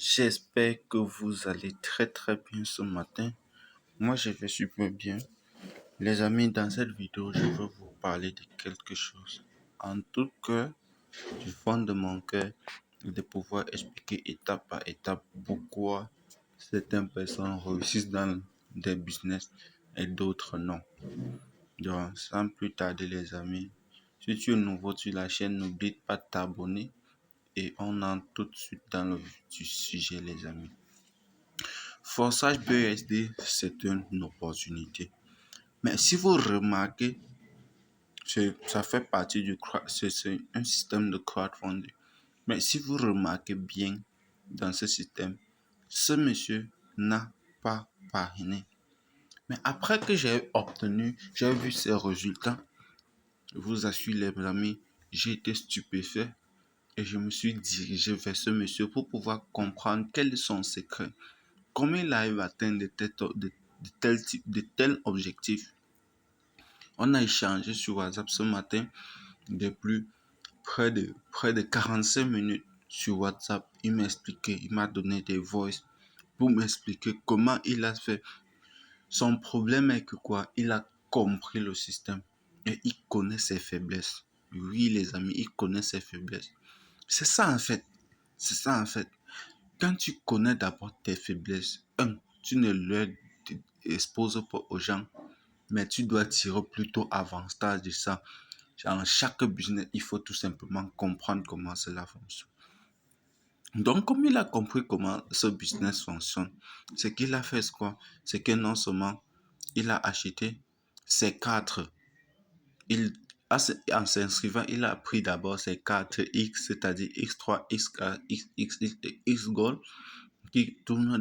J'espère que vous allez très bien ce matin. Moi, je vais super bien. Les amis, dans cette vidéo, je veux vous parler de quelque chose. En tout cas, du fond de mon cœur, de pouvoir expliquer étape par étape pourquoi certaines personnes réussissent dans des business et d'autres non. Donc, sans plus tarder, les amis, si tu es nouveau sur la chaîne, n'oublie pas de t'abonner et on entre tout de suite dans le vif du sujet, les amis. Forçage BUSD, c'est une opportunité. Mais si vous remarquez, ça fait partie c'est un système de crowdfunding. Mais si vous remarquez bien dans ce système, ce monsieur n'a pas parrainé. Mais après que j'ai vu ses résultats, je vous assure les amis, j'ai été stupéfait et je me suis dirigé vers ce monsieur pour pouvoir comprendre quel est son secret. Comment il arrive à atteindre de tels objectifs? On a échangé sur WhatsApp ce matin depuis près de 45 minutes sur WhatsApp. Il m'a expliqué, il m'a donné des voices pour m'expliquer comment il a fait. Son problème est que quoi? Il a compris le système et il connaît ses faiblesses. Oui, les amis, il connaît ses faiblesses. C'est ça en fait. C'est ça en fait. Quand tu connais d'abord tes faiblesses, tu ne les exposes pas aux gens, mais tu dois tirer plutôt avantage de ça. Dans chaque business, il faut tout simplement comprendre comment cela fonctionne. Donc, comme il a compris comment ce business fonctionne, ce qu'il a fait, c'est quoi? C'est que non seulement il a acheté ses quatre, il, en s'inscrivant, il a pris d'abord ses 4 X, c'est-à-dire X3, X4, X et X Gold, qui tourne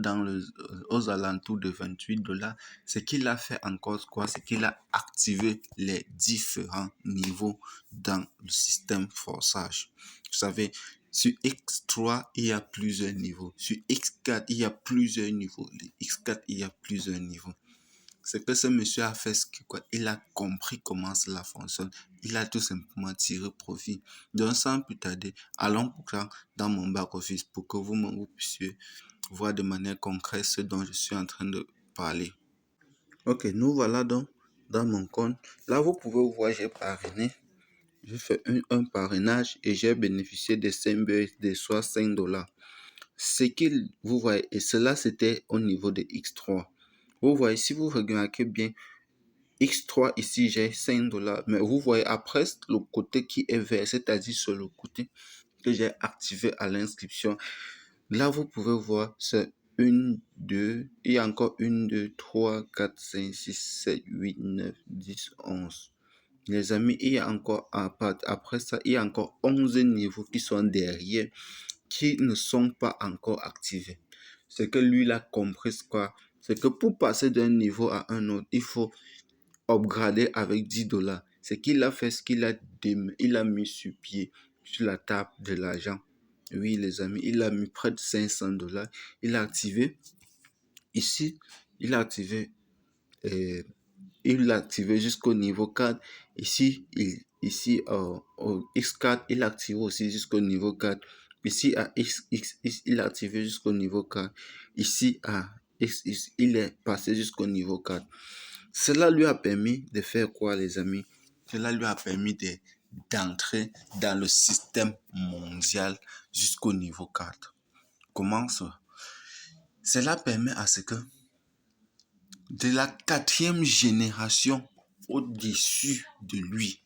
aux alentours de $28. Ce qu'il a fait encore quoi? C'est qu'il a activé les différents niveaux dans le système forçage. Vous savez, sur X3, il y a plusieurs niveaux. Sur X4, il y a plusieurs niveaux. Les X4, il y a plusieurs niveaux. C'est que ce monsieur a fait ce que quoi? Il a compris comment cela fonctionne. Il a tout simplement tiré profit. Donc, sans plus tarder, allons dans mon back-office pour que vous puissiez voir de manière concrète ce dont je suis en train de parler. Ok, nous voilà donc dans mon compte. Là, vous pouvez voir, j'ai parrainé. J'ai fait un parrainage et j'ai bénéficié de Symbiose de soit $5. Ce que vous voyez, et cela c'était au niveau de X3. Vous voyez, si vous regardez bien, X3 ici, j'ai $5. Mais vous voyez après le côté qui est vert, c'est-à-dire sur le côté que j'ai activé à l'inscription. Là, vous pouvez voir, c'est 1, 2, il y a encore 1, 2, 3, 4, 5, 6, 7, 8, 9, 10, 11. Les amis, il y a encore, après ça, il y a encore 11 niveaux qui sont derrière, qui ne sont pas encore activés. C'est que lui, il a compris quoi? C'est que pour passer d'un niveau à un autre, il faut upgrader avec $10. C'est qu'il a fait, il a mis sur pied, sur la table de l'argent. Oui, les amis, il a mis près de $500. Il a activé. Ici, il a activé, jusqu'au niveau 4. Ici, au X4, il a activé aussi jusqu'au niveau 4. Ici, à il a activé jusqu'au niveau 4. Ici, à X, il est passé jusqu'au niveau 4. Cela lui a permis de faire quoi, les amis? Cela lui a permis d'entrer dans le système mondial jusqu'au niveau 4. Comment ça? Cela permet à ce que de la 4e génération au-dessus de lui,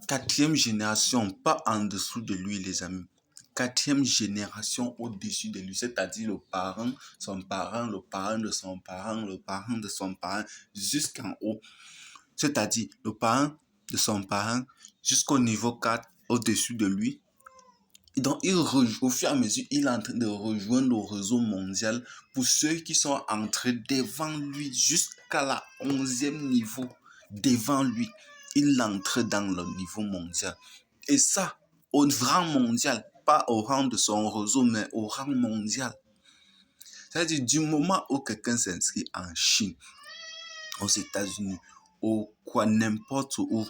4e génération, pas en dessous de lui, les amis. 4e génération au-dessus de lui, c'est-à-dire le parent, son parent, le parent de son parent, le parent de son parent, jusqu'en haut. C'est-à-dire le parent de son parent jusqu'au niveau 4 au-dessus de lui. Et donc, au fur et à mesure, il est en train de rejoindre le réseau mondial pour ceux qui sont entrés devant lui jusqu'à la 11e niveau. Devant lui, il entre dans le niveau mondial. Et ça, au rang mondial, pas au rang de son réseau, mais au rang mondial. C'est-à-dire, du moment où quelqu'un s'inscrit en Chine, aux États-Unis, ou quoi, n'importe où,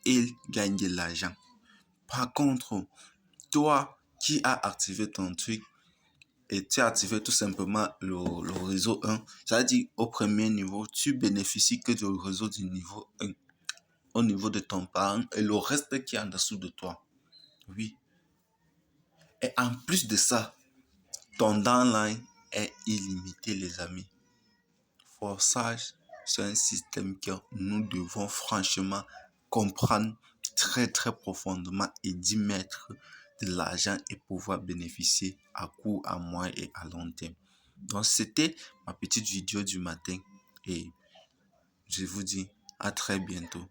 il gagne de l'argent. Par contre, toi qui as activé ton truc, et tu as activé tout simplement le réseau 1, ça veut dire au premier niveau, tu bénéficies que du réseau du niveau 1 au niveau de ton parent et le reste qui est en dessous de toi. Oui. Et en plus de ça, ton downline est illimité, les amis. Forçage, c'est un système que nous devons franchement comprendre très très profondément et d'y mettre de l'argent et pouvoir bénéficier à court, à moyen et à long terme. Donc c'était ma petite vidéo du matin et je vous dis à très bientôt.